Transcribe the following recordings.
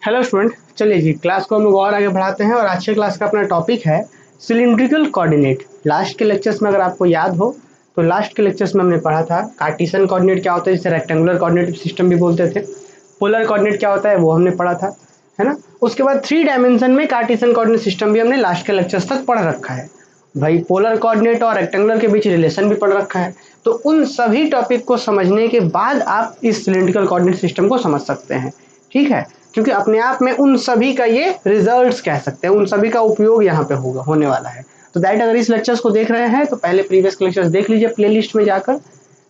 Hello student, चलिए जी class को हम लोग और आगे बढ़ाते हैं और आज के क्लास का अपना टॉपिक है सिलिंड्रिकल कोऑर्डिनेट। लास्ट के लेक्चर्स में अगर आपको याद हो तो लास्ट के लेक्चर्स में हमने पढ़ा था कार्टेशियन कोऑर्डिनेट क्या होता है, जिसे रेक्टेंगुलर कोऑर्डिनेट सिस्टम भी बोलते थे। पोलर कोऑर्डिनेट क्या होता है वो हमने पढ़ा था, है ना। उसके बाद 3 डायमेंशन में कार्टेशियन कोऑर्डिनेट सिस्टम भी हमने लास्ट के लेक्चर्स तक पढ़ रखा है। भाई पोलर कोऑर्डिनेट और रेक्टेंगुलर के बीच रिलेशन भी पढ़ रखा है। तो उन सभी टॉपिक को समझने के बाद आप इस सिलिंड्रिकल कोऑर्डिनेट सिस्टम को समझ सकते हैं, ठीक है। क्योंकि अपने आप में उन सभी का ये रिजल्ट्स कह सकते हैं, उन सभी का उपयोग यहाँ पे होने वाला है। तो दैट अगर इस लेक्चर्स को देख रहे हैं तो पहले प्रीवियस लेक्चर्स देख लीजिए प्लेलिस्ट में जाकर,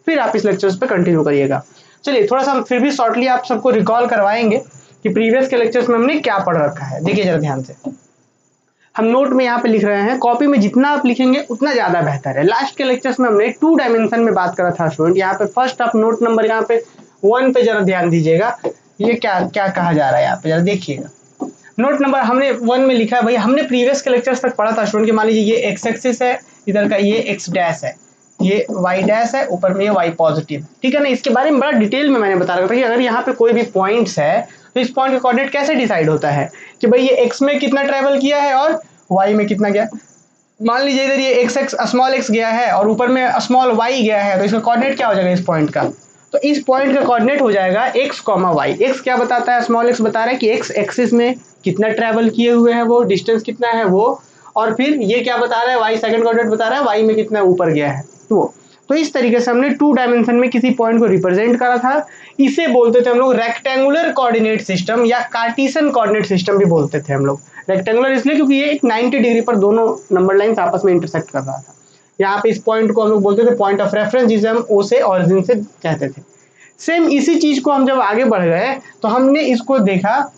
फिर आप इस लेक्चर्स पे कंटिन्यू करिएगा। चलिए थोड़ा सा हम फिर भी शॉर्टली आप सबको रिकॉल करवाएंगे कि प्रीवियस के लेक्चर्स में हमने क्या पढ़ रखा है। देखिए जरा ध्यान से, हम नोट में यहाँ पे लिख रहे हैं, कॉपी में जितना आप लिखेंगे उतना ज्यादा बेहतर है। लास्ट के लेक्चर्स में हमने 2 डायमेंशन में बात करा था स्टूडेंट। यहाँ पे फर्स्ट आप नोट नंबर यहाँ पे 1 पे जरा ध्यान दीजिएगा, ये क्या क्या कहा जा रहा है यहाँ पे जरा देखिएगा। नोट नंबर हमने 1 में लिखा है, भाई हमने प्रीवियस के लेक्चर्स तक पढ़ा था स्टूडेंट कि मान लीजिए ये एक्स एक्सिस है, इधर का ये एक्स डैश है, ये वाई डैश है, ऊपर में ये वाई पॉजिटिव, ठीक है ना। इसके बारे में बड़ा डिटेल में मैंने बता रखा था कि अगर यहाँ पे कोई भी पॉइंट्स है तो इस पॉइंट का कोऑर्डिनेट कैसे डिसाइड होता है कि भाई ये एक्स में कितना ट्रेवल किया है और वाई में कितना गया। मान लीजिए इधर ये एक्स एक्स स्मॉल एक्स गया है और ऊपर में स्मॉल वाई गया है, तो इसका कोऑर्डिनेट क्या हो जाएगा इस पॉइंट का। तो इस पॉइंट का कोऑर्डिनेट हो जाएगा एक्स कॉमा वाई। एक्स क्या बताता है, स्मॉल एक्स बता रहा है कि एक्स एक्सिस में कितना ट्रेवल किए हुए हैं वो, डिस्टेंस कितना है वो, और फिर ये क्या बता रहा है, वाई सेकंड कोऑर्डिनेट बता रहा है वाई में कितना ऊपर गया है वो। तो इस तरीके से हमने 2 डायमेंशन में किसी पॉइंट को रिप्रेजेंट करा था। इसे बोलते थे हम लोग रेक्टेंगुलर कोऑर्डिनेट सिस्टम या कार्टेशियन कोऑर्डिनेट सिस्टम भी बोलते थे हम लोग। रेक्टेंगुलर इसलिए क्योंकि ये एक 90 डिग्री पर दोनों नंबर लाइंस आपस में इंटरसेक्ट कर रहा था। यहाँ पे इस पॉइंट को हम लोग बोलते थे पॉइंट ऑफ रेफरेंस, जिसे हम ओ से ऑरिजिन से कहते थे। सेम इसी चीज को हम जब आगे बढ़ गए तो हमने इसको देखा,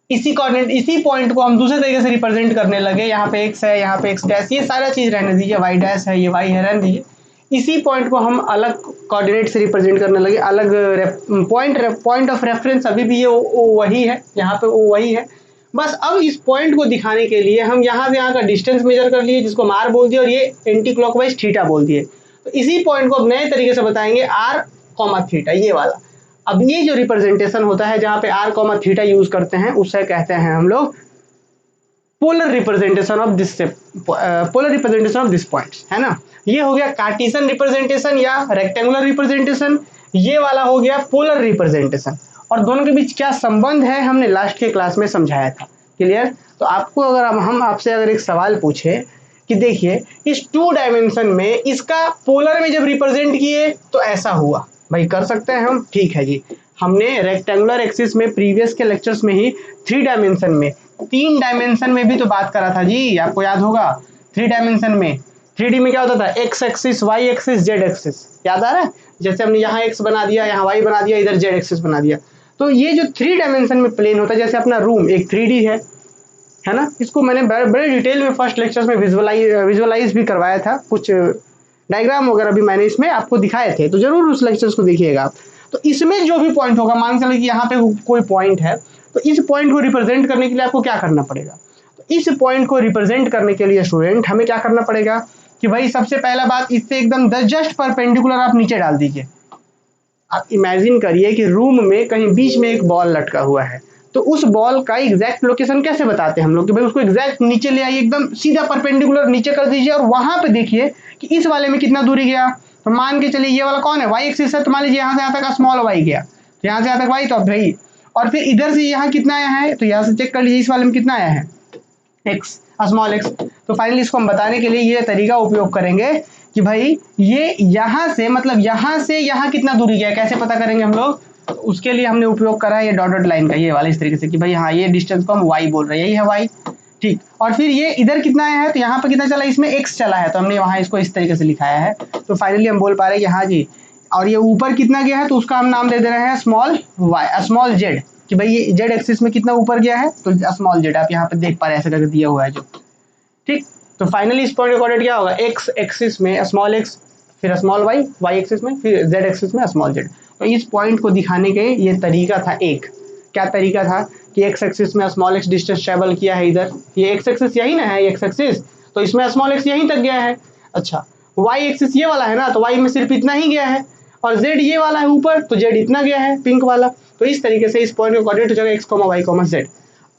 इसी कोऑर्डिनेट इसी पॉइंट को हम दूसरे तरीके से रिप्रेजेंट करने लगे। यहाँ पे एक्स है, यहाँ पे एक्स डैश, ये सारा चीज रहने दीजिए, वाई डैश है, ये वाई है, रहने दीजिए। इसी पॉइंट को हम अलग कोऑर्डिनेट से रिप्रेजेंट करने लगे, अलग पॉइंट ऑफ रेफरेंस अभी भी ये वही है, यहाँ पे वही है। बस अब इस पॉइंट को दिखाने के लिए हम यहाँ से यहाँ का डिस्टेंस मेजर कर लिए, जिसको हम आर बोल दिए, और ये एंटी क्लॉकवाइज थीटा बोल दिए। तो इसी पॉइंट को अब नए तरीके से बताएंगे आर कॉमा थीटा, ये वाला। अब ये जो रिप्रेजेंटेशन होता है जहां पे आर कॉमा थीटा यूज करते हैं, उसे कहते हैं हम लोग polar representation of this point, है ना। ये हो गया कार्टेशियन रिप्रेजेंटेशन या रेक्टेंगुलर रिप्रेजेंटेशन, ये वाला हो गया पोलर रिप्रेजेंटेशन। और दोनों के बीच क्या संबंध है हमने लास्ट के क्लास में समझाया था, क्लियर। तो आपको अगर हम आपसे अगर एक सवाल पूछे कि देखिए इस 2 डायमेंशन में इसका पोलर में जब रिप्रेजेंट किए तो ऐसा हुआ, भाई कर सकते हैं हम, ठीक है जी। हमने रेक्टेंगुलर एक्सिस में प्रीवियस के लेक्चर्स में ही 3 डायमेंशन में, 3 डायमेंशन में भी तो बात करा था जी, आपको याद होगा। 3 डायमेंशन में 3D में क्या होता था, x axis, y axis, z axis, याद आ रहा है। जैसे हमने यहाँ एक्स बना दिया, यहाँ वाई बना दिया, इधर जेड एक्सिस बना दिया। तो ये जो 3 डायमेंशन में प्लेन होता है, जैसे अपना रूम एक 3D है ना। इसको मैंने बड़े डिटेल में फर्स्ट लेक्चर्स में विजुअलाइज भी करवाया था, कुछ डायग्राम वगैरह भी मैंने इसमें आपको दिखाए थे, तो जरूर उस लेक्चर्स को देखिएगा आप। तो इसमें जो भी पॉइंट होगा, मान चलिए कि यहाँ पे कोई पॉइंट है, तो इस पॉइंट को रिप्रेजेंट करने के लिए आपको क्या करना पड़ेगा। तो इस पॉइंट को रिप्रेजेंट करने के लिए स्टूडेंट हमें क्या करना पड़ेगा कि भाई सबसे पहला बात, इससे एकदम जस्ट परपेंडिकुलर आप नीचे डाल दीजिए। आप इमेजिन करिए कि रूम में कहीं बीच में एक बॉल लटका हुआ है, तो उस बॉल का एग्जैक्ट लोकेशन कैसे बताते हैं हम लोग कि भाई उसको एग्जैक्ट नीचे ले आइए, एकदम सीधा परपेंडिकुलर नीचे कर दीजिए, और वहां पे देखिए कि इस वाले में कितना दूरी गया। तो मान के चलिए ये वाला कौन है, वाई एक्सिस है, तो मान लीजिए यहाँ से यहाँ तक स्मॉल वाई गया, तो यहाँ से यहाँ तक वाई, तो भाई और फिर इधर से यहाँ कितना आया है, तो यहाँ से चेक कर लीजिए इस वाले में कितना आया है, एक्स, स्मॉल एक्स। तो फाइनली इसको हम बताने के लिए ये तरीका उपयोग करेंगे कि भाई ये यहाँ से मतलब यहाँ से यहाँ कितना दूरी गया, कैसे पता करेंगे हम लोग। तो उसके लिए हमने उपयोग करा है ये डॉटेड लाइन का, ये वाला, इस तरीके से कि भाई हाँ ये डिस्टेंस को हम y बोल रहे हैं, यही है y, ठीक। और फिर ये इधर कितना आया है, तो यहाँ पे कितना चला, इसमें x चला है, तो हमने वहाँ इसको इस तरीके से लिखाया है। तो फाइनली हम बोल पा रहे हैं कि हाँ जी, और ये ऊपर कितना गया है, तो उसका हम नाम दे रहे हैं स्मॉल y, स्मॉल z, कि भाई ये जेड एक्सिस में कितना ऊपर गया है, तो स्मॉल जेड आप यहाँ पे देख पा रहे हैं, ऐसे करके दिया हुआ है जो, ठीक। तो फाइनली इस पॉइंट का कोऑर्डिनेट क्या होगा, एक्स एक्सिस में स्मॉल एक्स, फिर स्मॉल वाई, वाई एक्सिस में, फिर जेड एक्सिस में स्मॉल जेड। तो इस पॉइंट को दिखाने के ये तरीका था एक, क्या तरीका था कि एक्स एक्सिस में स्मॉल एक्स डिस्टेंस ट्रेवल किया है इधर, ये एक्स एक्सिस यही ना है, एक्स एक्सिस, तो इसमें स्मॉल एक्स यहीं तक गया है। अच्छा, वाई एक्सिस ये वाला है ना, तो वाई में सिर्फ इतना ही गया है, और जेड ये वाला है ऊपर, तो जेड इतना गया है पिंक वाला। तो इस तरीके से इस पॉइंट का कोऑर्डिनेट हो जाएगा x, y, z।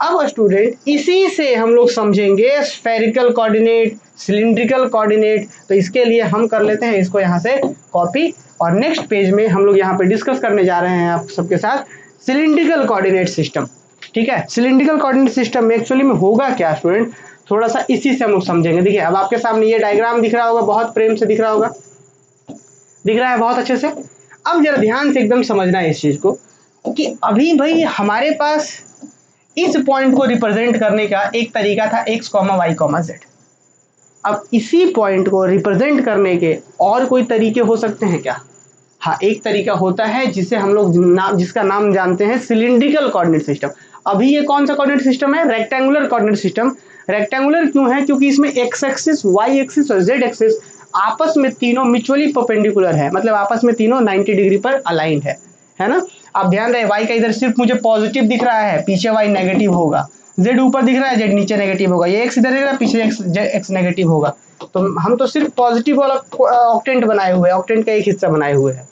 अब स्टूडेंट इसी से हम लोग समझेंगे स्फेरिकल कोऑर्डिनेट, सिलिंड्रिकल कोऑर्डिनेट। तो इसके लिए हम कर लेते हैं इसको यहाँ से कॉपी, और नेक्स्ट पेज में हम लोग यहाँ पे डिस्कस करने जा रहे हैं आप सबके साथ सिलिंड्रिकल कोऑर्डिनेट सिस्टम। ठीक है, सिलिंड्रिकल कोऑर्डिनेट सिस्टम में एक्चुअली में होगा क्या स्टूडेंट, थोड़ा सा इसी से हम लोग समझेंगे। देखिए अब आपके सामने ये डायग्राम दिख रहा होगा, बहुत प्रेम से दिख रहा होगा, दिख रहा है बहुत अच्छे से। अब जरा ध्यान से एकदम समझना है इस चीज को कि अभी भाई हमारे पास इस पॉइंट को रिप्रेजेंट करने का एक तरीका था x, y, z। अब इसी पॉइंट को रिप्रेजेंट करने के और कोई तरीके हो सकते हैं क्या? हाँ, एक तरीका होता है जिसे हम लोग जिसका नाम जानते हैं सिलिंड्रिकल कोऑर्डिनेट सिस्टम। अभी ये कौन सा कोऑर्डिनेट सिस्टम है? Rectangular coordinate system. रेक्टेंगुलर क्यों है? क्योंकि इसमें x एक्सिस, y एक्सिस और z एक्सिस आपस में तीनों म्यूचुअली परपेंडिकुलर है, मतलब आपस में तीनों 90 डिग्री पर अलाइंड है ना। आप ध्यान रहे y का इधर सिर्फ मुझे पॉजिटिव दिख रहा है, पीछे y नेगेटिव होगा, z ऊपर दिख रहा है, z नीचे नेगेटिव होगा, ये x इधर दिख रहा है, पीछे x नेगेटिव होगा। तो हम तो सिर्फ पॉजिटिव वाला ऑक्टेंट बनाए हुए हैं, ऑक्टेंट का एक हिस्सा बनाए हुए हैं।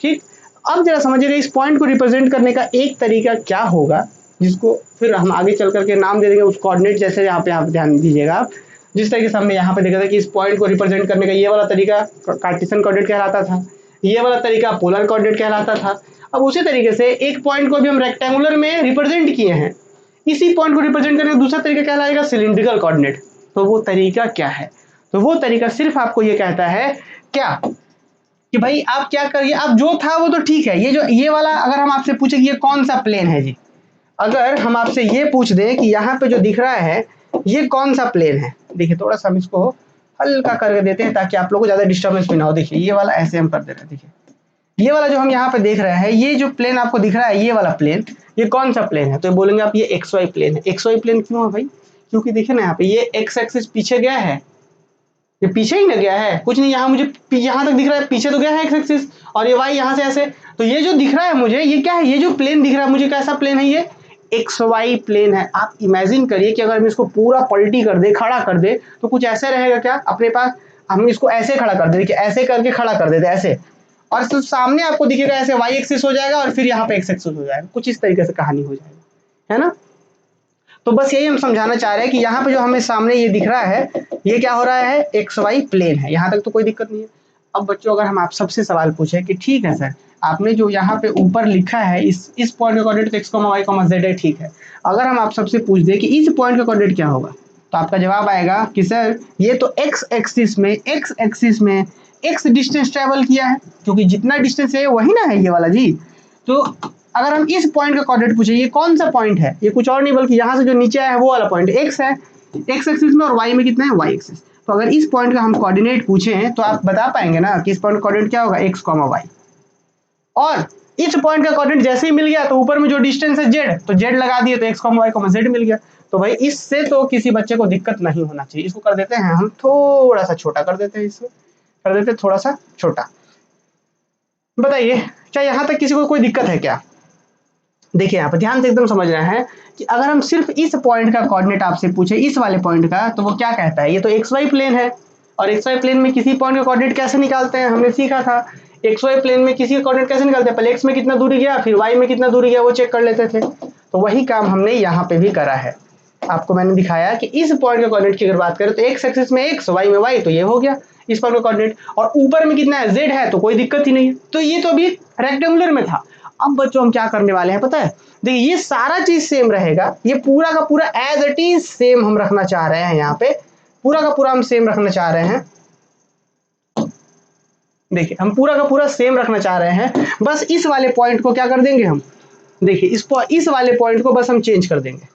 ठीक, अब जरा समझिएगा इस पॉइंट को रिप्रेजेंट करने का एक तरीका क्या होगा, जिसको फिर हम आगे चल करके नाम दे देंगे उस कोऑर्डिनेट। जैसे यहाँ पे आप ध्यान दीजिएगा, आप जिस तरीके से हमने यहाँ पे देखा था कि इस पॉइंट को रिप्रेजेंट करने का ये वाला तरीका कार्टेशियन कोऑर्डिनेट कहलाता था, ये वाला तरीका पोलर कोऑर्डिनेट कहलाता था। अब उसी तरीके से एक पॉइंट को भी हम रेक्टेंगुलर में रिप्रेजेंट किए हैं, इसी पॉइंट को रिप्रेजेंट करने का दूसरा तरीका कहलाएगा सिलिंड्रिकल कोऑर्डिनेट। तो वो तरीका क्या है? तो वो तरीका सिर्फ आपको ये कहता है क्या कि भाई आप क्या करिए, अब जो था वो तो ठीक है, ये वाला अगर हम आपसे पूछे कि ये कौन सा प्लेन है जी, अगर हम आपसे ये पूछ दें कि यहाँ पे जो दिख रहा है ये कौन सा प्लेन है, देखिए थोड़ा सा हम इसको हल्का करके देते हैं ताकि आप लोगों को ज्यादा डिस्टर्बेंस भी ना हो। देखिए ये वाला ऐसे हम कर दे रहे हैं, देखिए ये वाला जो हम यहाँ पे देख रहे हैं, ये जो प्लेन आपको दिख रहा है ये वाला प्लेन, ये कौन सा प्लेन है? तो बोलेंगे आप ये एक्स वाई प्लेन है। एक्स वाई प्लेन क्यों है भाई? क्योंकि देखिए ना यहाँ पे ये एक्स एक्सिस पीछे गया है, ये पीछे ही ना गया है, कुछ नहीं, यहाँ मुझे यहाँ तक दिख रहा है, पीछे तो गया है एक्स एक्सिस, और ये वाई यहाँ से ऐसे। तो ये जो दिख रहा है मुझे, ये क्या है? ये जो प्लेन दिख रहा है मुझे, कैसा प्लेन है? ये एक्स वाई प्लेन है। आप इमेजिन करिए कि अगर हम इसको पूरा पलटी कर दे, खड़ा कर दे, तो कुछ ऐसे रहेगा क्या अपने पास? हम इसको ऐसे खड़ा कर दे, देखिए ऐसे करके खड़ा कर देते ऐसे, और तो सामने आपको दिखेगा ऐसे वाई एक्सिस हो जाएगा और फिर यहाँ पे एक्स एक्सिस हो जाएगा, कुछ इस तरीके से कहानी हो जाएगी, है ना। तो बस यही हम समझाना चाह रहे हैं कि यहाँ पे जो हमें सामने ये दिख रहा है, ये क्या हो रहा है? एक्स वाई प्लेन है। यहाँ तक तो कोई दिक्कत नहीं है। अब बच्चों अगर हम आप सबसे सवाल पूछे कि ठीक है सर, आपने जो यहाँ पे ऊपर लिखा है इस पॉइंट का कोऑर्डिनेट एक्स, वाई, जेड है, ठीक है। अगर हम आप सबसे पूछ दें कि इस पॉइंट का कोऑर्डिनेट क्या होगा, तो आपका जवाब आएगा कि सर ये तो एक्स एक्सिस में एक्स डिस्टेंस ट्रेवल किया है, क्योंकि जितना डिस्टेंस है वही ना है ये वाला जी। तो अगर हम इस पॉइंट का कोऑर्डिनेट पूछे, ये कौन सा पॉइंट है? ये कुछ और नहीं बल्कि यहाँ से जो नीचे आया है वो वाला पॉइंट एक्स है, एक्स एक्सिस में, और वाई में कितना है? Y axis. तो अगर इस पॉइंट का हम कोऑर्डिनेट पूछे हैं तो आप बता पाएंगे ना कि इस पॉइंट का कोऑर्डिनेट क्या होगा? X, y. और इस पॉइंट का कोऑर्डिनेट जैसे ही मिल गया तो ऊपर में जो डिस्टेंस है जेड, तो जेड लगा दिए तो एक्स, वाई, जेड मिल गया। तो भाई इससे तो किसी बच्चे को दिक्कत नहीं होना चाहिए। इसको कर देते हैं हम थोड़ा सा छोटा कर देते हैं, इसको कर देते हैं थोड़ा सा छोटा। बताइए क्या यहाँ तक किसी को कोई दिक्कत है क्या? देखिए यहाँ पर ध्यान से एकदम समझ रहे हैं कि अगर हम सिर्फ इस पॉइंट का कोऑर्डिनेट आपसे पूछे, इस वाले पॉइंट का, तो वो क्या कहता है? ये तो एक्स वाई प्लेन है, और एक्स वाई प्लेन में किसी पॉइंट का कोऑर्डिनेट कैसे निकालते हैं? हमने सीखा था एक्स वाई प्लेन में किसी का कोऑर्डिनेट कैसे निकालते हैं? पहले एक्स में कितना दूरी गया, फिर वाई में कितना दूरी गया, वो चेक कर लेते थे। तो वही काम हमने यहाँ पे भी करा है। आपको मैंने दिखाया कि इस पॉइंट के कोऑर्डिनेट की अगर बात करें तो एक्स एक्सिस में एक्स, वाई में वाई, तो ये हो गया इस पॉइंट का कोऑर्डिनेट, और ऊपर में कितना है? जेड है, तो कोई दिक्कत ही नहीं है। तो ये तो अभी रेक्टेंगुलर में था। अब बच्चों हम क्या करने वाले हैं पता है? देखिए ये सारा चीज सेम रहेगा, ये पूरा का पूरा एज इट इज सेम हम रखना चाह रहे हैं। यहाँ पे पूरा का पूरा हम सेम रखना चाह रहे हैं। देखिए हम पूरा का पूरा सेम रखना चाह रहे हैं, बस इस वाले पॉइंट को क्या कर देंगे हम? देखिए इस वाले पॉइंट को बस हम चेंज कर देंगे।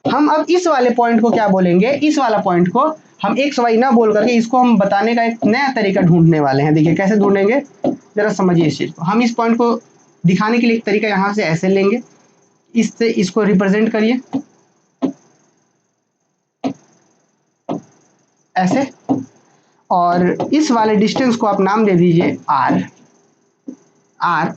हम अब इस वाले पॉइंट को क्या बोलेंगे? इस वाला पॉइंट को हम एक्स वाई ना बोल करके इसको हम बताने का एक नया तरीका ढूंढने वाले हैं। देखिए कैसे ढूंढेंगे, जरा समझिए इस चीज को। हम इस पॉइंट को दिखाने के लिए एक तरीका यहाँ से ऐसे लेंगे, इससे इसको रिप्रेजेंट करिए ऐसे, और इस वाले डिस्टेंस को आप नाम दे दीजिए आर।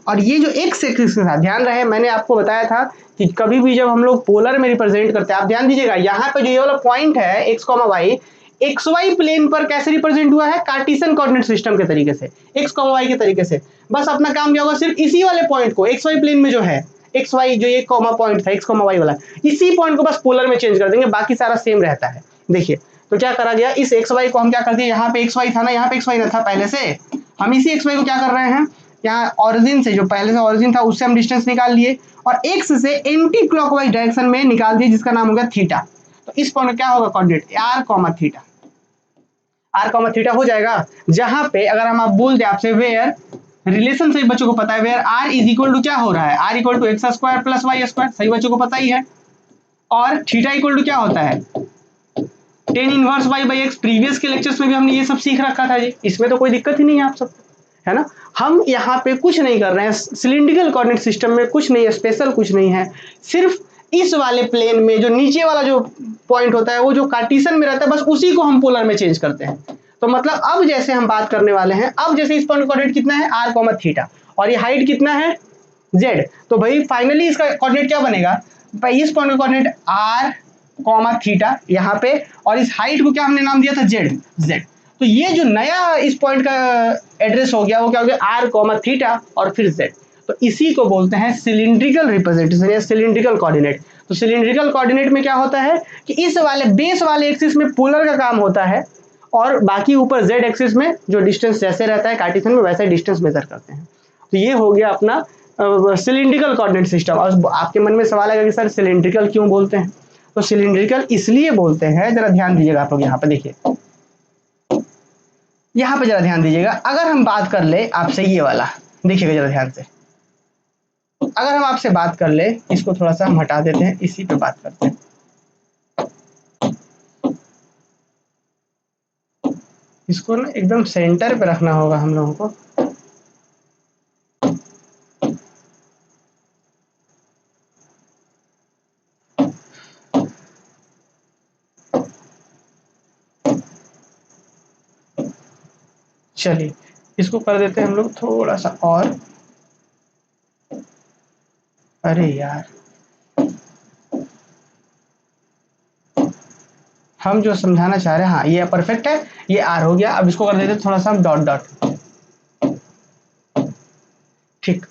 और ये जो एक्स एक्सिस के साथ, ध्यान रहे मैंने आपको बताया था कि कभी भी जब हम लोग पोलर में रिप्रेजेंट करते हैं, आप ध्यान दीजिएगा यहाँ पे जो ये वाला पॉइंट है x, y, x y plane पर कैसे रिप्रेजेंट हुआ है? कार्टेशियन कोऑर्डिनेट सिस्टम के तरीके से, एक्स, वाई के तरीके से। बस अपना काम क्या होगा? सिर्फ इसी वाले पॉइंट को एक्स वाई प्लेन में जो है एक्स वाई जो ये कॉमा पॉइंट था, एक्स कॉमा वाई वाला, इसी पॉइंट को बस पोलर में चेंज कर देंगे, बाकी सारा सेम रहता है। देखिए तो क्या करा गया, इस एक्स वाई को हम क्या कर दिए, यहाँ पे एक्स वाई था ना, यहाँ पे एक्स वाई ना था पहले से, हम इसी एक्स वाई को क्या कर रहे हैं, यहाँ ऑरिजिन से, जो पहले से ऑरिजिन था उससे हम डिस्टेंस निकाल लिए और एक्स से एंटी क्लॉकवाइज डायरेक्शन में निकाल दिए, जिसका नाम हो गया थीटा। तो इस पॉइंट क्या होगा coordinate R comma theta, R comma theta हो जाएगा। जहां पे अगर हम आप बोल दे आपसे वेयर, रिलेशन सही बच्चों को पता है, where r is equal to क्या हो रहा है, r equal to x square plus y square, सही बच्चों को पता ही है। और थीटा इक्वल टू क्या होता है, tan inverse y by x, previous के लेक्चर्स में भी हमने ये सब सीख रखा था जी, इसमें तो कोई दिक्कत ही नहीं है आप सब, है ना। हम यहाँ पे कुछ नहीं कर रहे हैं, सिलिंड्रिकल कोऑर्डिनेट सिस्टम में कुछ नहीं है स्पेशल, कुछ नहीं है, सिर्फ इस वाले प्लेन में जो नीचे वाला जो पॉइंट होता है वो जो कार्टेशियन में रहता है, बस उसी को हम पोलर में चेंज करते हैं। तो मतलब अब जैसे हम बात करने वाले हैं, अब जैसे इस पॉइंट कोऑर्डिनेट कितना है आर कॉमा थीटा, और ये हाइट कितना है जेड, तो भाई फाइनली इसका कोऑर्डिनेट क्या बनेगा, भाई इस पॉइंट का कोऑर्डिनेट आर कॉमा थीटा यहाँ पे, और इस हाइट को क्या हमने नाम दिया था जेड, जेड। तो ये जो नया इस पॉइंट का एड्रेस हो गया वो क्या हो गया आर कॉमा थीटा और फिर जेड। तो इसी को बोलते हैं सिलिंड्रिकल रिप्रेजेंटेशन या सिलिंड्रिकल कोऑर्डिनेट। तो सिलिंड्रिकल कोऑर्डिनेट में क्या होता है कि इस वाले बेस वाले एक्सिस में पोलर का काम होता है, और बाकी ऊपर जेड एक्सिस में जो डिस्टेंस जैसे रहता है कार्टेशियन में वैसा डिस्टेंस मेजर करते हैं। तो ये हो गया अपना सिलिंड्रिकल कोऑर्डिनेट सिस्टम। और आपके मन में सवाल आएगा कि सर सिलिंड्रिकल क्यों बोलते हैं, तो सिलिंड्रिकल इसलिए बोलते हैं, जरा ध्यान दीजिएगा आप लोग यहाँ पे, देखिए यहाँ पे जरा ध्यान दीजिएगा, अगर हम बात कर ले आपसे ये वाला, देखिएगा जरा ध्यान से, अगर हम आपसे बात कर ले, इसको थोड़ा सा हम हटा देते हैं, इसी पे बात करते हैं, इसको ना एकदम सेंटर पे रखना होगा हम लोगों को। चलिए इसको कर देते हैं हम लोग थोड़ा सा और, अरे यार हम जो समझाना चाह रहे हैं, हाँ ये परफेक्ट है, ये आर हो गया। अब इसको कर देते हैं थोड़ा सा डॉट डॉट, ठीक।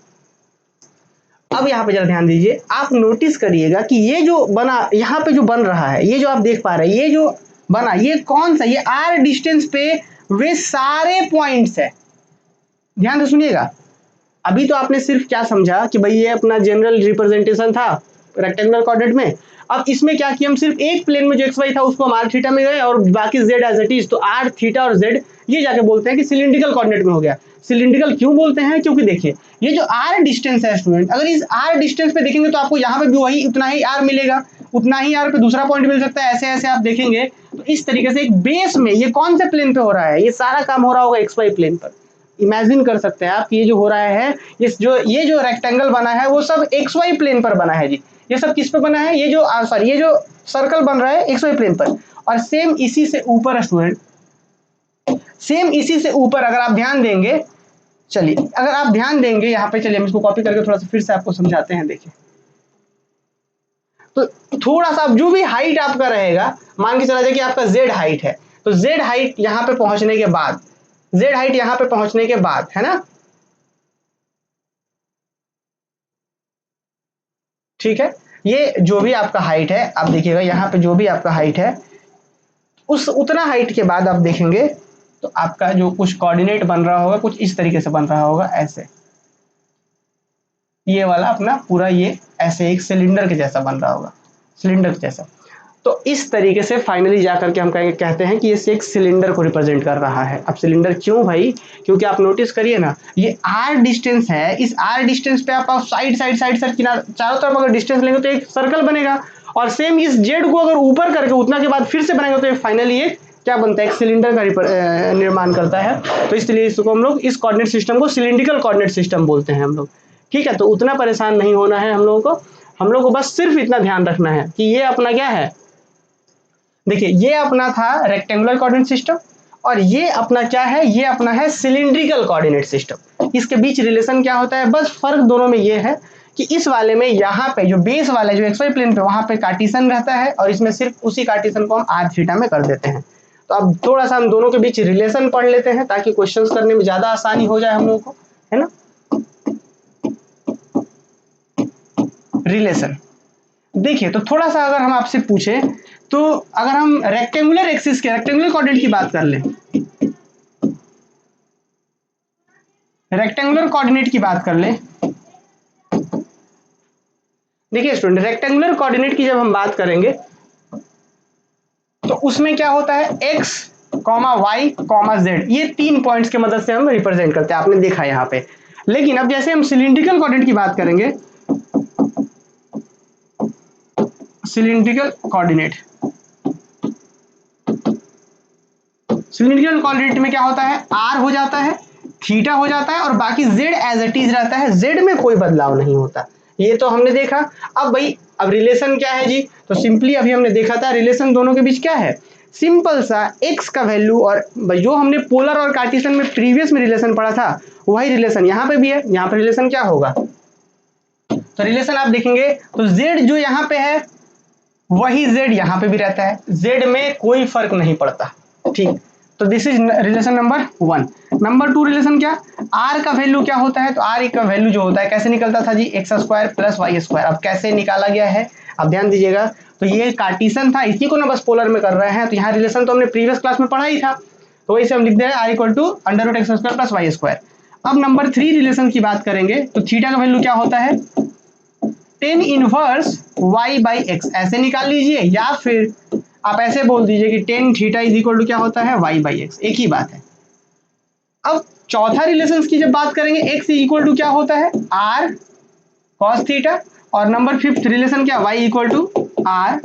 अब यहाँ पे जरा ध्यान दीजिए, आप नोटिस करिएगा कि ये जो बना यहाँ पे जो बन रहा है, ये जो आप देख पा रहे हैं, ये जो बना ये कौन सा, ये आर डिस्टेंस पे वे सारे पॉइंट्स है। ध्यान से सुनिएगा, अभी तो आपने सिर्फ क्या समझा कि भाई ये अपना जनरल रिप्रेजेंटेशन था रेक्टेंगुलर कोऑर्डिनेट में। अब इसमें क्या किया, हम सिर्फ एक प्लेन में जो एक्स वाई था उसको हम आर थीटा में गए और बाकी जेड एज इट इज, तो आर थीटा और जेड ये जाके बोलते हैं कि सिलिंड्रिकल कोऑर्डिनेट में हो गया। सिलिंड्रिकल क्यों बोलते हैं, क्योंकि देखिए ये जो आर डिस्टेंस है स्टूडेंट, अगर इस आर डिस्टेंस पे देखेंगे तो आपको यहाँ पे भी वही उतना ही आर मिलेगा, उतना ही आर पे दूसरा पॉइंट मिल सकता है, ऐसे ऐसे आप देखेंगे। तो इस तरीके से एक बेस में ये कौन से प्लेन पे हो रहा है, ये सारा काम हो रहा होगा एक्स वाई प्लेन पर। इमेजिन कर सकते हैं आप, ये जो हो रहा है, ये जो रेक्टेंगल बना है वो सब एक्स वाई प्लेन पर बना है जी। ये सब किस पे बना है, ये जो सॉरी ये जो सर्कल बन रहा है एक्स वाई प्लेन पर। और सेम इसी से ऊपर स्टूडेंट, सेम इसी से ऊपर अगर आप ध्यान देंगे, चलिए अगर आप ध्यान देंगे यहाँ पे, चलिए हम इसको कॉपी करके थोड़ा सा फिर से आपको समझाते हैं। देखिए तो थोड़ा सा जो भी हाइट आपका रहेगा, मान के चला जाए कि आपका जेड हाइट है, तो जेड हाइट यहाँ पे पहुंचने के बाद, जेड हाइट यहाँ पे पहुंचने के बाद, है ना, ठीक है। ये जो भी आपका हाइट है, आप देखिएगा यहाँ पे जो भी आपका हाइट है, उस उतना हाइट के बाद आप देखेंगे तो आपका जो कुछ कोऑर्डिनेट बन रहा होगा कुछ इस तरीके से बन रहा होगा, ऐसे ये वाला अपना पूरा ये ऐसे एक सिलेंडर के जैसा बन रहा होगा, सिलेंडर के जैसा। तो इस तरीके से फाइनली जाकर के हम कहते हैं कि ये एक सिलेंडर को रिप्रेजेंट कर रहा है। अब सिलेंडर क्यों भाई, क्योंकि आप नोटिस करिए ना, ये आर डिस्टेंस है, इस आर डिस्टेंस पे आप साइड साइड साइड साइड किनारे चारों तरफ अगर डिस्टेंस लेंगे तो एक सर्कल बनेगा, और सेम इस जेड को अगर ऊपर करके उतना के बाद फिर से बनाएंगे तो फाइनली ये क्या बनता है, एक सिलेंडर का निर्माण करता है। तो इसलिए इसको हम लोग इस कोऑर्डिनेट सिस्टम को सिलिंड्रिकल कोऑर्डिनेट सिस्टम बोलते हैं हम लोग, ठीक है। तो उतना परेशान नहीं होना है हम लोगों को, हम लोग को बस सिर्फ इतना ध्यान रखना है कि ये अपना क्या है, देखिए ये अपना था रेक्टेंगुलर कोऑर्डिनेट सिस्टम, और ये अपना क्या है, ये अपना है सिलिंड्रिकल कोऑर्डिनेट सिस्टम। इसके बीच रिलेशन क्या होता है, बस फर्क दोनों में ये है कि इस वाले में यहाँ पे जो बेस वाला है जो एक्स वाई प्लेन पे वहां पे कार्टेशियन रहता है, और इसमें सिर्फ उसी कार्टेशियन को हम आर थीटा में कर देते हैं। तो अब थोड़ा सा हम दोनों के बीच रिलेशन पढ़ लेते हैं ताकि क्वेश्चंस करने में ज्यादा आसानी हो जाए हम लोगों को, है ना। रिलेशन। देखिए तो थोड़ा सा अगर हम आपसे पूछे तो अगर हम रेक्टेंगुलर एक्सिस के रेक्टेंगुलर कोऑर्डिनेट की बात कर लें, रेक्टेंगुलर कोऑर्डिनेट की बात कर लें, देखिए स्टूडेंट रेक्टेंगुलर कोऑर्डिनेट की जब हम बात करेंगे तो उसमें क्या होता है x, y, z, ये 3 पॉइंट्स की मदद से हम रिप्रेजेंट करते हैं, आपने देखा यहाँ पे। लेकिन अब जैसे हम सिलिंड्रिकल कोऑर्डिनेट की बात करेंगे, सिलिंड्रिकल कोऑर्डिनेट, सिलिंड्रिकल कोऑर्डिनेट में क्या होता है, r हो जाता है, थीटा हो जाता है और बाकी z एज इट इज रहता है, z में कोई बदलाव नहीं होता। ये तो हमने देखा। अब भाई अब रिलेशन क्या है जी, तो सिंपली अभी हमने देखा था रिलेशन दोनों के बीच क्या है, सिंपल सा x का वैल्यू, और जो हमने पोलर और कार्टेशियन में प्रीवियस में रिलेशन पढ़ा था वही रिलेशन यहाँ पे भी है। यहाँ पे रिलेशन क्या होगा, तो रिलेशन आप देखेंगे तो z जो यहाँ पे है वही z यहाँ पे भी रहता है, z में कोई फर्क नहीं पड़ता। ठीक, तो this is relation number 1। Number 2 relation क्या, r का वैल्यू क्या होता है, तो r का वैल्यू जो होता है कैसे निकलता था जी, x square plus y square. अब कैसे निकाला गया है आप ध्यान दीजिएगा, तो ये कार्टेशियन था, इसी को ना बस पोलर में कर रहे हैं, तो यहाँ रिलेशन तो हमने प्रीवियस क्लास में पढ़ा ही था, तो वही से हम लिख दे रहे हैं r equal to under root x square plus y square. अब नंबर 3 रिलेशन की बात करेंगे तो थीटा का वैल्यू क्या होता है, tan inverse y by x, ऐसे निकाल लीजिए, या फिर आप ऐसे बोल दीजिए कि tan theta is equal to क्या होता है y बाई एक्स, एक ही बात है। अब चौथा रिलेशन की जब बात करेंगे x इक्वल टू क्या होता है r cos थीटा, और नंबर 5th रिलेशन क्या, y equal to r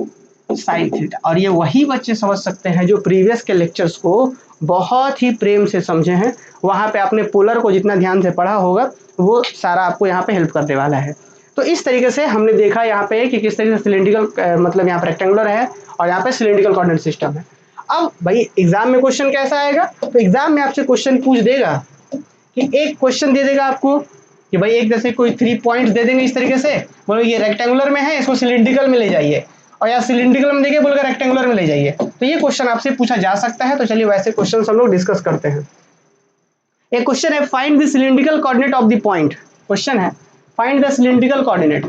sin theta. और ये वही बच्चे समझ सकते हैं जो प्रीवियस के लेक्चर्स को बहुत ही प्रेम से समझे हैं, वहां पे आपने पोलर को जितना ध्यान से पढ़ा होगा वो सारा आपको यहाँ पे हेल्प करने वाला है। तो इस तरीके से हमने देखा यहाँ पे कि किस तरीके से सिलिंड्रिकल मतलब यहाँ पे रेक्टेंगुलर है और यहाँ पे सिलिंड्रिकल कोऑर्डिनेट सिस्टम है। अब भाई एग्जाम में क्वेश्चन कैसा आएगा, तो एग्जाम में आपसे क्वेश्चन पूछ देगा कि एक क्वेश्चन दे देगा आपको कि भाई एक जैसे कोई 3 पॉइंट्स दे देंगे इस तरीके से, बोलो ये रेक्टेंगुलर में है इसको सिलिंड्रिकल में ले जाइए, और या सिलिंड्रिकल में देंगे बोलकर रेक्टेंगुलर में ले जाइए, तो ये क्वेश्चन आपसे पूछा जा सकता है। तो चलिए वैसे क्वेश्चन हम लोग डिस्कस करते हैं। एक क्वेश्चन है find the cylindrical coordinate of the point, question है find the cylindrical coordinate,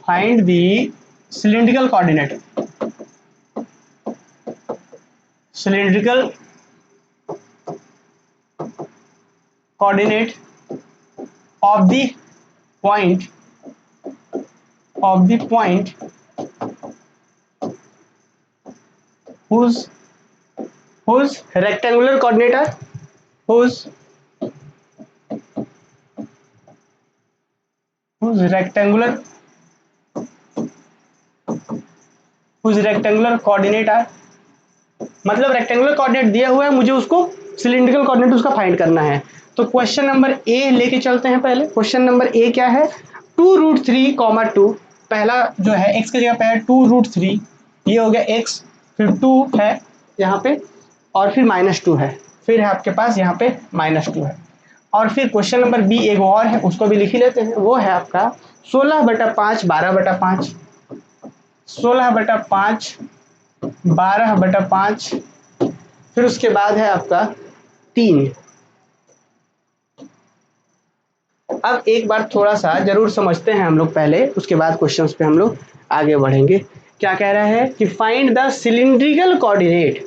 find the cylindrical coordinate, cylindrical coordinate of the point whose rectangular coordinate are whose rectangular coordinate are, मतलब rectangular coordinate दिया हुआ है, मुझे उसको cylindrical coordinate उसका find करना है। तो क्वेश्चन नंबर ए लेके चलते हैं। पहले क्वेश्चन नंबर ए क्या है, 2√3, 2, पहला जो है x की जगह पे है 2√3, ये हो गया x, फिर 2 है यहाँ पे और फिर -2 है, फिर है आपके पास यहाँ पे -2 है। और फिर क्वेश्चन नंबर बी एक और है, उसको भी लिख ही लेते हैं, वो है आपका 16/5, 12/5, 16/5, 12/5, फिर उसके बाद है आपका 3। अब एक बार थोड़ा सा जरूर समझते हैं हम लोग पहले, उसके बाद क्वेश्चंस पे हम लोग आगे बढ़ेंगे। क्या कह रहा है कि फाइंड द सिलिंड्रिकल कोऑर्डिनेट,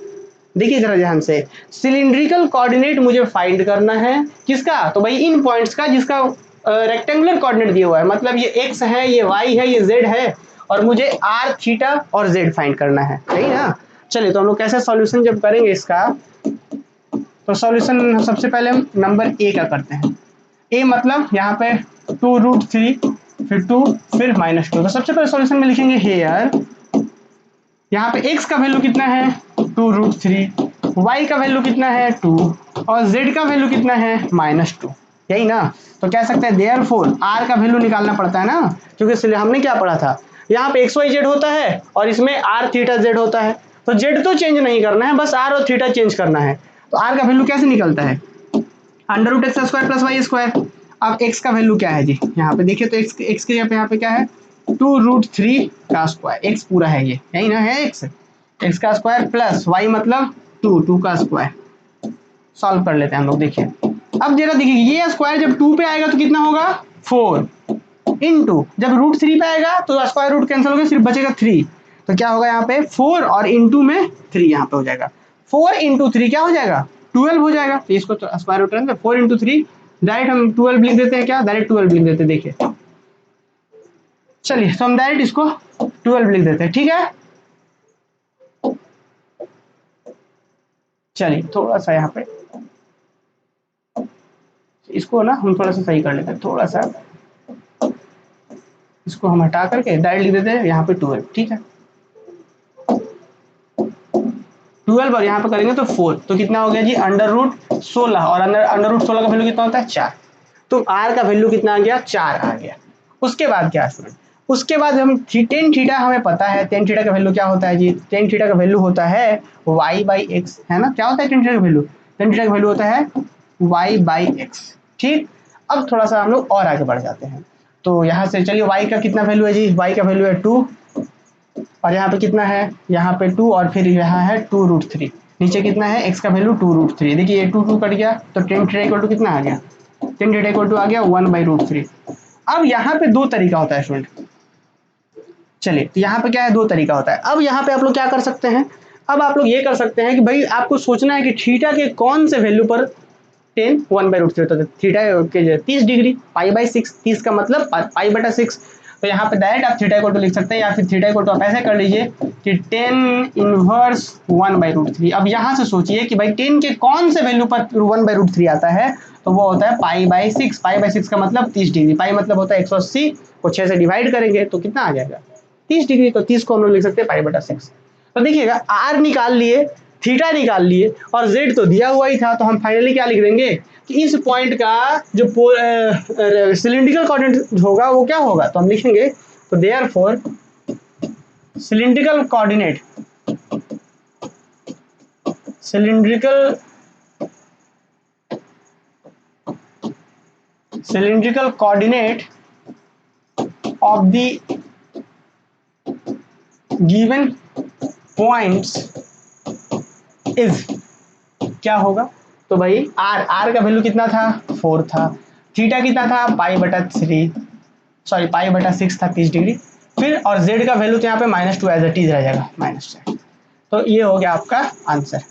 देखिए जरा ध्यान से, सिलिंड्रिकल कोऑर्डिनेट मुझे फाइंड करना है किसका, तो भाई इन पॉइंट्स का जिसका रेक्टेंगुलर कोऑर्डिनेट दिया हुआ है, मतलब ये x है, ये y है, ये z है, और मुझे r, थीटा और z फाइंड करना है, सही ना। चलिए तो हम लोग कैसे सॉल्यूशन जब करेंगे इसका, तो सॉल्यूशन सबसे पहले हम नंबर ए का करते हैं। ए मतलब यहाँ पे 2√3, फिर 2, फिर -2, तो सबसे पहले सॉल्यूशन में लिखेंगे हेयर, यहाँ पे x का वैल्यू कितना है 2√3, y का वैल्यू कितना है 2 और z का वैल्यू कितना है -2, यही ना। तो कह सकते हैं देयरफॉर r का वैल्यू निकालना पड़ता है ना, क्योंकि हमने क्या पढ़ा था, यहाँ पे x y z होता है और इसमें r थीटा z होता है, तो z तो चेंज नहीं करना है, बस r और थीटा चेंज करना है। तो r का वैल्यू कैसे निकलता है, √x² प्लस y²। अब x का वैल्यू क्या है जी, यहाँ पे देखिए तो x के यहाँ पे क्या है 2√3 का स्क्वायर, x पूरा है ये, यही ना है x का स्क्वायर प्लस y मतलब 2 का स्क्वायर। सॉल्व कर लेते हैं हम लोग, देखिए अब जरा देखिए ये स्क्वायर जब 2 पे आएगा तो कितना होगा 4, इनटू, जब रूट 3 पे आएगा तो स्क्वायर रूट कैंसिल हो गया, सिर्फ बचेगा 3, तो क्या होगा यहाँ पे 4 और इनटू में 3 यहाँ पे हो जाएगा, 4 इंटू 3 क्या हो जाएगा 12 हो जाएगा, तो इसको तो स्क्वायर रूट करेंगे 4 इंटू 3, डायरेक्ट हम 12 लिख देते हैं, क्या डायरेक्ट 12 लिख देते हैं, देखिए चलिए तो हम डायरेक्ट इसको 12 लिख देते हैं, ठीक है। चलिए थोड़ा सा यहाँ पे इसको ना हम थोड़ा सा सही कर लेते हैं, थोड़ा सा इसको हम हटा करके डायरेक्ट लिख देते हैं यहाँ पे 12, ठीक है। 12 और यहाँ पे करेंगे तो 4, तो कितना हो गया जी अंडर रूट 16, और अंडर रूट 16 का वैल्यू कितना होता है 4, तो आर का वैल्यू कितना आ गया 4 आ गया। उसके बाद क्या स्टूडेंट, उसके बाद हम टेन थीटा हमें पता है, टेन थीटा का वैल्यू क्या होता है जी, टेन थीटा का वैल्यू होता है वाई बाई एक्स, है ना, क्या होता है टेन थीटा का वैल्यू, टेन थीटा का वैल्यू होता है वाई बाई एक्स, ठीक। अब थोड़ा सा हम लोग और आगे बढ़ जाते हैं, तो यहाँ से चलिए वाई का कितना वैल्यू है जी, वाई का वैल्यू है 2, और यहाँ पे कितना है, यहाँ पे 2, और फिर यहाँ है 2 रूट 3, नीचे कितना है एक्स का वैल्यू 2 रूट 3, देखिए ये 2 2 कट गया, तो टेन थीटा इक्वल टू कितना आ गया, टेन थीटा इक्वल टू आ गया 1 बाई रूट 3। अब यहाँ पे दो तरीका होता है स्टूडेंट, चलिए तो यहाँ पे क्या है, दो तरीका होता है। अब यहाँ पे आप लोग क्या कर सकते हैं, अब आप लोग ये कर सकते हैं कि भाई आपको सोचना है कि थीटा के कौन से वैल्यू पर टेन 1 बाई रूट 3 होता है, थीटा के 30 डिग्री, पाई बाई 6, 30 का मतलब पाई बटा 6, तो यहाँ पे डायरेक्ट आप थीटा इक्वल टू लिख सकते हैं, या फिर थीटा इक्वल टू आप ऐसे कर लीजिए कि 10 इनवर्स 1 बाई रूट 3। अब यहाँ से सोचिए कि भाई 10 के कौन से वैल्यू पर 1 बाई रूट 3 आता है, तो वो होता है पाई बाई 6, पाई बाई 6 का मतलब 30 डिग्री, पाई मतलब होता है 180 को 6 से डिवाइड करेंगे तो कितना आ जाएगा 30 डिग्री, तो 30 को हम लोग लिख सकते हैं पाई बटा 6। तो देखिएगा आर निकाल लिए, थीटा निकाल लिए, और जेड तो दिया हुआ ही था, तो हम फाइनली क्या लिख देंगे कि इस पॉइंट का जो सिलिंड्रिकल कोऑर्डिनेट होगा वो क्या होगा, तो हम लिखेंगे तो therefore cylindrical coordinate, cylindrical coordinate of the given points is क्या होगा, तो भाई आर का वैल्यू कितना था 4 था, थीटा कितना था पाई बटा 3, सॉरी पाई बटा 6 था 30 डिग्री, फिर और जेड का वैल्यू तो यहाँ पे -2 एज इट इज रह जाएगा -2, तो ये हो गया आपका आंसर,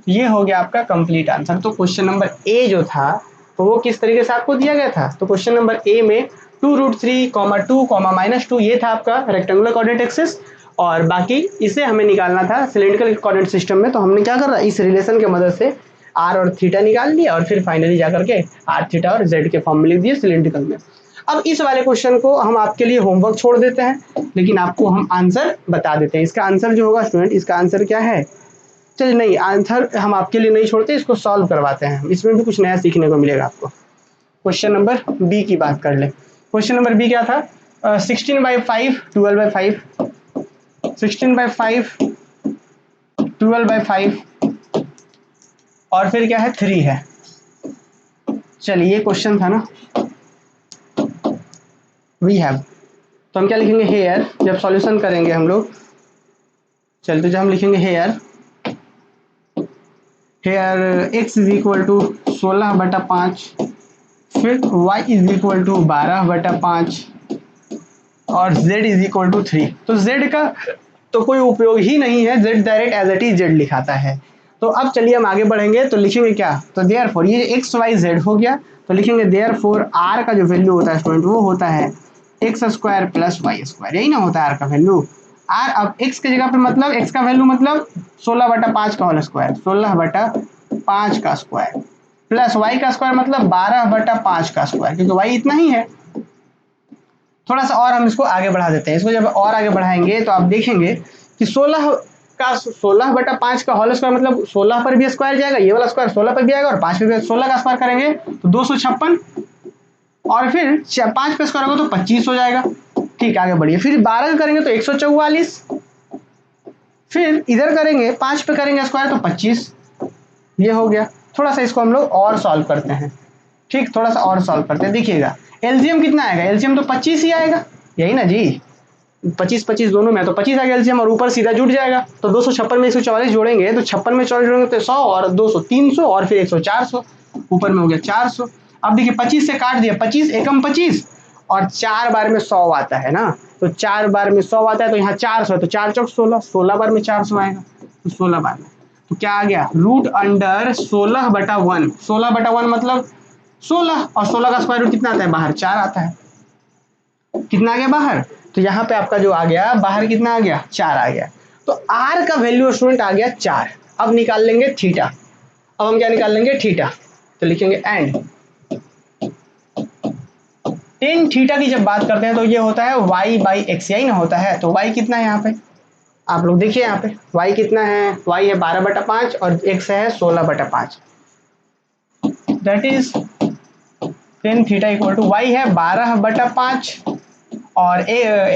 ये हो गया आपका कंप्लीट आंसर। तो क्वेश्चन नंबर ए जो था तो वो किस तरीके से आपको दिया गया था, तो क्वेश्चन नंबर ए में 2 रूट 3, 2, -2 ये था आपका रेक्टेंगुलर कोऑर्डिनेट एक्सिस, और बाकी इसे हमें निकालना था सिलिंड्रिकल कोऑर्डिनेट सिस्टम में, तो हमने क्या करा इस रिलेशन की मदद से आर और थीटा निकाल लिया, और फिर फाइनली जाकर के आर थीटा और जेड के फॉर्म में लिख दिए सिलिंड्रिकल में। अब इस वाले क्वेश्चन को हम आपके लिए होमवर्क छोड़ देते हैं, लेकिन आपको हम आंसर बता देते हैं। इसका आंसर जो होगा स्टूडेंट, इसका आंसर क्या है, चलिए नहीं आंसर हम आपके लिए नहीं छोड़ते, इसको सॉल्व करवाते हैं, इसमें भी कुछ नया सीखने को मिलेगा आपको। क्वेश्चन नंबर बी की बात कर ले, क्वेश्चन नंबर बी क्या था, 16/5 12/5, 16/5 12/5, और फिर क्या है 3 है। चलिए ये क्वेश्चन था ना, वी हैव, तो हम क्या लिखेंगे हेयर, जब सॉल्यूशन करेंगे हम लोग, चलिए तो जब हम लिखेंगे here x is equal to 16/5, फिर y इज इक्वल टू 12/5, और z इज इक्वल टू 3, तो z का तो कोई उपयोग ही नहीं है, z direct as it is z लिखाता है। तो अब चलिए हम आगे बढ़ेंगे, तो लिखेंगे क्या, तो देयरफॉर ये x y z हो गया, तो लिखेंगे देयरफॉर r का जो वैल्यू होता है स्टूडेंट वो होता है x² + y², यही ना होता है r का वैल्यू। r अब x की जगह पे मतलब x का वैल्यू मतलब 16/5 का होल स्क्वायर, 16/5 का स्क्वायर, प्लस y का स्क्वायर मतलब 12/5 का स्क्वायर, क्योंकि y इतना ही है। थोड़ा सा और हम इसको आगे बढ़ा देते हैं, इसको जब और आगे बढ़ाएंगे तो आप देखेंगे कि 16/5 का होल स्क्वायर मतलब 16 पर भी स्क्वायर जाएगा, ये वाला स्क्वायर 16 पर भी आएगा, और 5 पे भी 16 का स्क्वायर करेंगे तो 256, और फिर 5 पे स्क्वायर होगा तो 25 हो जाएगा। ठीक आगे बढ़िए, फिर 12 का करेंगे तो 144, फिर इधर करेंगे 5 पे करेंगे स्क्वायर तो 25, ये हो गया। थोड़ा सा इसको हम लोग और सॉल्व करते हैं, ठीक थोड़ा सा और सॉल्व करते हैं, देखिएगा एलसीएम कितना आएगा, एलसीएम तो 25 ही आएगा, यही ना जी, 25 दोनों में, तो 25 आएगा एलसीएम, और ऊपर सीधा जुड़ जाएगा, तो 256 में 144 जोड़ेंगे तो 56 में 44 जोड़ेंगे तो 100, और 200 300, और फिर 100 400, ऊपर में हो गया 400। अब देखिए 25 से काट दिया, 25 एकम 25, और 4 बार में 100 आता है ना, तो 4 बार में 100 आता है, तो यहाँ 400 है, तो 4 चौक 16, 16 बार में 400 आएगा, तो 16 बार में, तो क्या आ गया रूट अंडर 16/1, 16/1 मतलब 16, और 16 का स्क्वायर रूट कितना आता है बाहर 4 आता है, कितना आ गया बाहर, तो यहाँ पे आपका जो आ गया बाहर कितना आ गया 4 आ गया, तो आर का वैल्यू स्टूडेंट आ गया 4। अब निकाल लेंगे थीटा, अब हम क्या निकाल लेंगे थीटा, तो लिखेंगे एंड टेन थीटा की जब बात करते हैं तो ये होता है y/x, यही ना होता है, तो y कितना है यहाँ पे आप लोग देखिए, यहाँ पे y कितना है, y है 12/5 और x है 16/5, that is tan theta equal to y है 12/5 और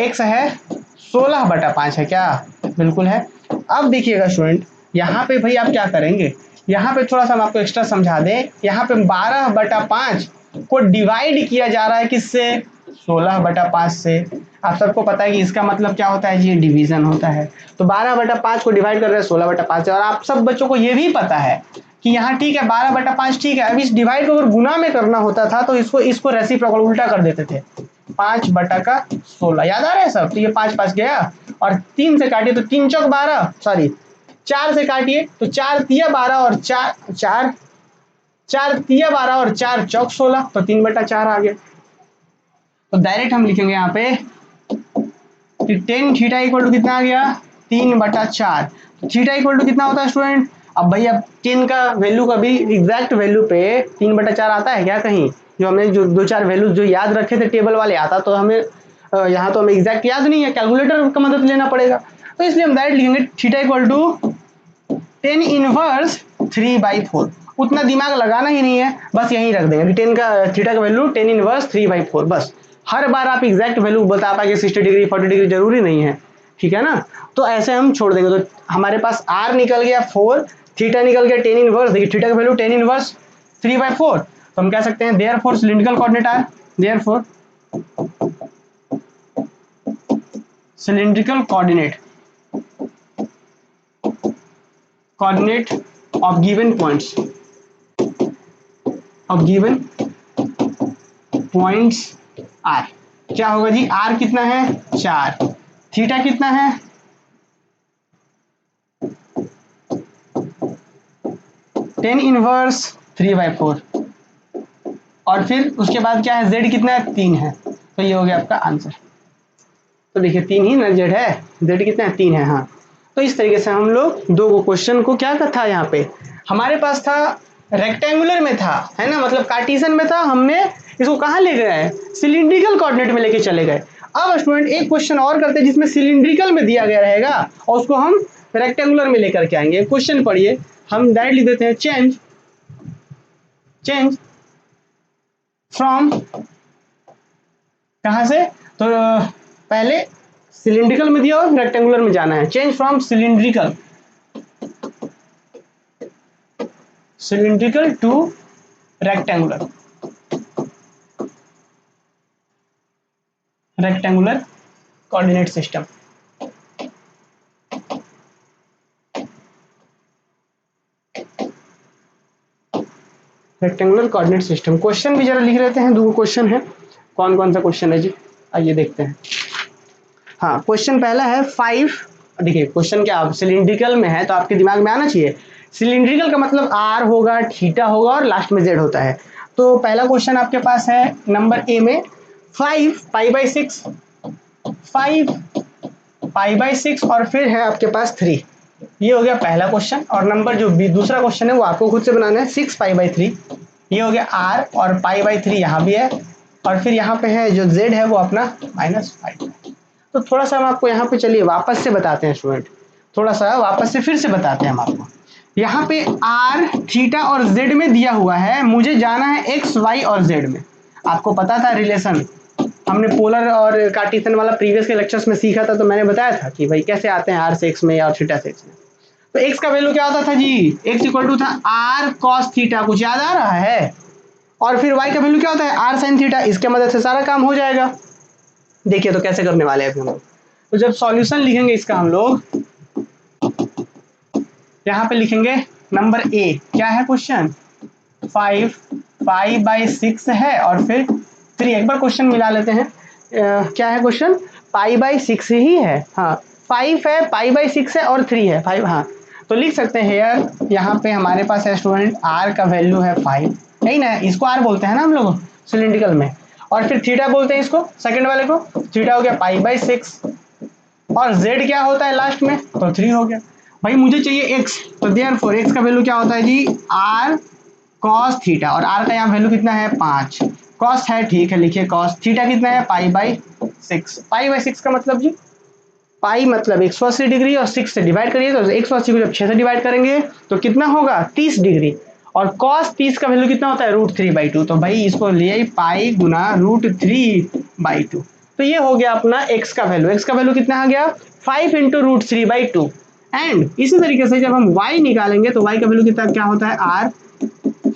x है 16/5 है क्या, बिल्कुल है। अब देखिएगा स्टूडेंट, यहाँ पे भाई आप क्या करेंगे, यहाँ पे थोड़ा सा हम आपको एक्स्ट्रा समझा दें, यहाँ पे 12/5 को डिवाइड किया जा रहा है किससे, 16/5 से। आप सबको पता है कि इसका मतलब क्या होता है जी, डिवीजन होता है, तो 12/5 को डिवाइड कर रहे हैं 16/5 से, और आप सब बच्चों को ये भी पता है कि यहाँ ठीक है 12/5 ठीक है, अब इस डिवाइड को अगर गुना में करना होता था तो इसको रेसिप्रोकल उल्टा कर देते थे, 5/16, याद आ रहा है सब, तो ये 5 5 गया और 3 से काटिए तो 3 चौक 12, सॉरी 4 से काटिए तो 4 तिया 12 और 4 तिया 12 और 4 चौक 16, तो 3/4 आ गया। तो डायरेक्ट हम लिखेंगे यहाँ पे कि टेन थीटा इक्वल टू कितना आ गया 3/4, थीटा इक्वल टू कितना होता है स्टूडेंट, अब भाई अब 10 का वैल्यू का भी एग्जैक्ट वैल्यू पे 3/4 आता है क्या कहीं, जो हमने जो 2-4 वैल्यू जो याद रखे थे टेबल वाले आता, तो हमें यहाँ तो हमें एग्जैक्ट याद नहीं है, कैलकुलेटर का मदद लेना पड़ेगा, तो इसलिए हम डायरेक्ट लिखेंगे थीटा इक्वल टू 10 इनवर्स 3/4, उतना दिमाग लगाना ही नहीं है, बस यहीं रख देंगे कि 10 का थीटा का वैल्यू 10 इनवर्स 3/4, बस हर बार आप एग्जैक्ट वैल्यू बता पाएंगे 60 डिग्री 40 डिग्री जरूरी नहीं है, ठीक है ना, तो ऐसे हम छोड़ देंगे, तो हमारे पास आर निकल गया 4, थीटा निकल गया 10 इनवर्स, देखिए थीटा का वैल्यू 10 इनवर्स 3/4, तो हम कह सकते हैं therefore cylindrical coordinate are, therefore cylindrical coordinate of given points r, क्या होगा जी, r कितना है 4, थीटा कितना है 10 इनवर्स 3/4, और फिर उसके बाद क्या है z कितना है 3 है, तो ये हो गया आपका आंसर, तो देखिए 3 ही ना z है, z कितना है 3 है, हाँ, तो इस तरीके से हम लोग दो क्वेश्चन को क्या था, यहाँ पे हमारे पास था रेक्टेंगुलर में था, है ना, मतलब कार्टेशियन में था, हमने इसको कहाँ ले गए, सिलिंड्रिकल कोऑर्डिनेट में लेके चले गए। अब स्टूडेंट एक क्वेश्चन और करते हैं जिसमें सिलिंड्रिकल में दिया गया रहेगा और उसको हम रेक्टेंगुलर में लेकर के आएंगे। क्वेश्चन पढ़िए, हम डायरेक्ट लिख देते हैं चेंज फ्रॉम, कहाँ से, तो पहले सिलिंड्रिकल में दिया और रेक्टेंगुलर में जाना है, change from cylindrical two rectangular coordinate system. Rectangular coordinate system, question भी जरा लिख लेते हैं, दो क्वेश्चन है, कौन कौन सा क्वेश्चन है जी, आइए देखते हैं। हाँ, क्वेश्चन पहला है 5, देखिए क्वेश्चन क्या सिलिंड्रिकल में है तो आपके दिमाग में आना चाहिए, सिलिंड्रिकल का मतलब आर होगा, थीटा होगा और लास्ट में जेड होता है। तो पहला क्वेश्चन आपके पास है नंबर ए में 5π/6, 5π/6 और फिर है आपके पास 3, ये हो गया पहला क्वेश्चन, और नंबर जो दूसरा क्वेश्चन है वो आपको खुद से बनाना है 6π/3, ये हो गया आर, और π/3 यहाँ भी है, और फिर यहाँ पे है जो z है वो अपना -5। तो थोड़ा सा हम आपको यहाँ पे चलिए वापस से बताते हैं स्टूडेंट, थोड़ा सा वापस से फिर से बताते हैं हम आपको, यहाँ पे आर, थीटा और जेड में दिया हुआ है, मुझे जाना है एक्स वाई और जेड में। आपको पता था रिलेशन, हमने पोलर और कार्टेशियन वाला प्रीवियस के लेक्चर्स में सीखा था, तो मैंने बताया था कि भाई कैसे आते हैं आर से एक्स में और थीटा से एक्स में। तो एक्स का वैल्यू क्या होता था जी, एक्स इक्वल टू था आर कॉस थीटा, कुछ याद आ रहा है, और फिर वाई का वैल्यू क्या होता है आर साइन थीटा, इसके मदद से सारा काम हो जाएगा। देखिए तो कैसे करने वाले हैं हम लोग, तो जब सॉल्यूशन लिखेंगे इसका हम लोग यहाँ पे लिखेंगे नंबर ए, क्या है क्वेश्चन 5π/6 है और फिर 3, एक बार क्वेश्चन मिला लेते हैं। क्या है क्वेश्चन? π/6 ही है, हाँ 5 है, π/6 है और 3 है 5, हाँ तो लिख सकते हैं यार यहाँ पे हमारे पास है स्टूडेंट r का वैल्यू है 5, नहीं ना, इसको r बोलते हैं ना हम लोग सिलिंड्रिकल में, और फिर थीटा बोलते हैं इसको, सेकंड वाले को, थीटा हो गया π/6 और z क्या होता है लास्ट में, तो 3 हो गया। भाई मुझे चाहिए x, तो देयरफॉर x का वैल्यू क्या होता है जी, r cos थीटा, और r का यहाँ वैल्यू कितना है 5, cos है, ठीक है लिखिए cos, थीटा कितना है π/6, π/6 का मतलब जी, पाई मतलब 180 डिग्री और 6 से डिवाइड करिए, तो 180 को जब 6 से डिवाइड करेंगे तो कितना होगा 30 डिग्री, और cos 30 का वैल्यू कितना होता है √3/2, तो भाई इसको लिए पाई गुना √3/2, तो ये हो गया अपना x का वैल्यू, x का वैल्यू कितना आ गया 5 इंटू √3/2। एंड इसी तरीके से जब हम y निकालेंगे तो y का वैल्यू कितना क्या होता है r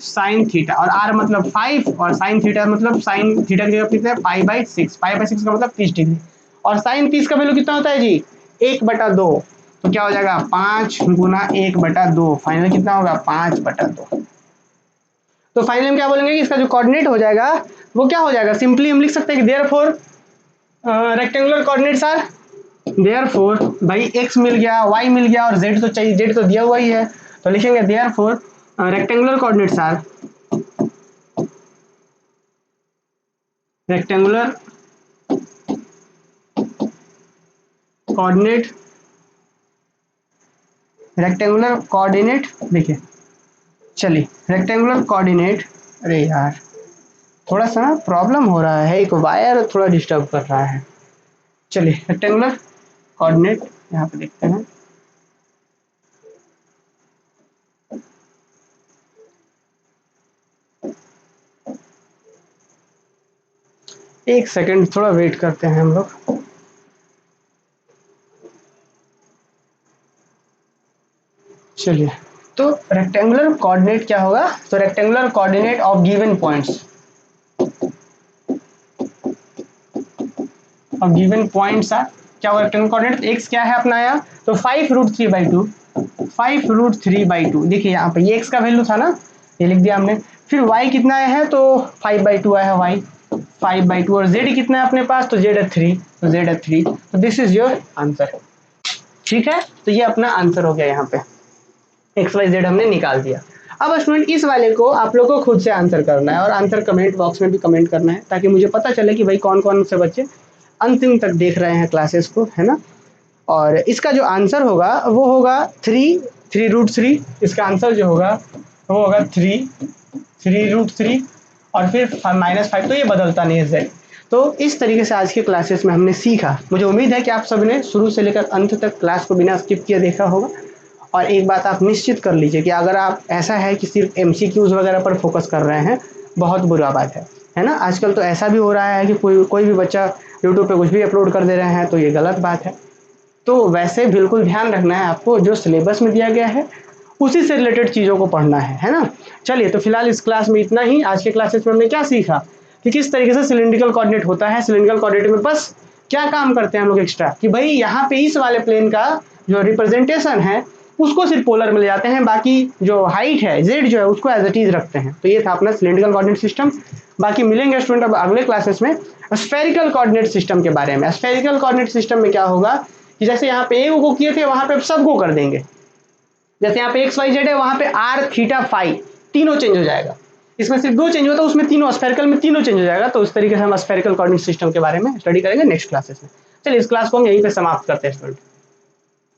साइन थीटा, और r मतलब 5 और साइन थीटा मतलब साइन थीटा की जगह कितना है π/6, π/6 का मतलब 30 डिग्री, और साइन 30 का वैल्यू कितना होता है जी 1/2, तो क्या हो जाएगा 5 गुना 1/2, फाइनल कितना होगा 5/2। तो फाइनल हम क्या बोलेंगे कि इसका जो कोऑर्डिनेट हो जाएगा वो क्या हो जाएगा, सिंपली हम लिख सकते हैं कि therefore rectangular coordinates are, therefore भाई x मिल गया, y मिल गया और z तो चाहिए, z तो दिया हुआ ही है, तो लिखेंगे therefore rectangular coordinates are, rectangular coordinate, rectangular coordinate देखिए, चलिए रेक्टेंगुलर कोऑर्डिनेट, अरे यार थोड़ा सा प्रॉब्लम हो रहा है, एक वायर थोड़ा डिस्टर्ब कर रहा है, चलिए रेक्टेंगुलर कोऑर्डिनेट यहाँ पे देखते हैं, एक सेकंड थोड़ा वेट करते हैं हम लोग। चलिए तो रेक्टेंगुलर कोऑर्डिनेट क्या होगा, तो rectangular coordinate of given points, अब गिवन पॉइंट्स आ क्या होगा रेक्टेंगुलर कोऑर्डिनेट, x क्या है अपना यहाँ, तो 5√3/2, 5√3/2, देखिए यहाँ पे ये x का वैल्यू था ना, ये लिख दिया हमने, फिर y कितना आया है तो 5/2 आया है y, 5/2, और z कितना है अपने पास, तो z है 3, तो z है 3, तो दिस इज योर आंसर, ठीक है, तो ये अपना आंसर हो गया, यहाँ पे XYZ हमने निकाल दिया। अब स्टूडेंट इस वाले को आप लोगों को खुद से आंसर करना है, और आंसर कमेंट बॉक्स में भी कमेंट करना है, ताकि मुझे पता चले कि भाई कौन कौन से बच्चे अंतिम तक देख रहे हैं क्लासेस को, है ना। और इसका जो आंसर होगा वो होगा 3√3, इसका आंसर जो होगा वो होगा 3√3 और फिर -5, तो ये बदलता नहीं है z। तो इस तरीके से आज के क्लासेस में हमने सीखा, मुझे उम्मीद है कि आप सब ने शुरू से लेकर अंत तक क्लास को बिना स्किप किए देखा होगा। और एक बात आप निश्चित कर लीजिए कि अगर आप ऐसा है कि सिर्फ MCQs वगैरह पर फोकस कर रहे हैं, बहुत बुरा बात है ना। आजकल तो ऐसा भी हो रहा है कि कोई भी बच्चा यूट्यूब पे कुछ भी अपलोड कर दे रहे हैं, तो ये गलत बात है। तो वैसे बिल्कुल ध्यान रखना है आपको, जो सिलेबस में दिया गया है उसी से रिलेटेड चीज़ों को पढ़ना है ना। चलिए तो फिलहाल इस क्लास में इतना ही। आज के क्लासेस में हमने क्या सीखा कि किस तरीके से सिलिंड्रिकल कोऑर्डिनेट होता है। सिलिंड्रिकल कोऑर्डिनेट में बस क्या काम करते हैं हम लोग एक्स्ट्रा, कि भाई यहाँ पे इस वाले प्लेन का जो रिप्रेजेंटेशन है उसको सिर्फ पोलर में ले जाते हैं, बाकी जो हाइट है z जो है उसको एज इट इज रखते हैं। तो ये था अपना सिलिंड्रिकल कोऑर्डिनेट सिस्टम। बाकी मिलेंगे स्टूडेंट अब अगले क्लासेस में स्फेरिकल कोऑर्डिनेट सिस्टम के बारे में। स्फेरिकल कोऑर्डिनेट सिस्टम में क्या होगा कि जैसे यहाँ पे एक को किए थे वहां पे सबको कर देंगे, जैसे यहाँ पे XYZ है वहां पे r थीटा फाई तीनों चेंज हो जाएगा, इसमें सिर्फ 2 चेंज होता है, उसमें तीनों स्फेरिकल में तीनों चेंज हो जाएगा। तो उस तरीके से हम स्फेरिकल कोऑर्डिनेट सिस्टम के बारे में स्टडी करेंगे नेक्स्ट क्लासेस में। चलिए इस क्लास को हम यहीं पे समाप्त करते हैं स्टूडेंट।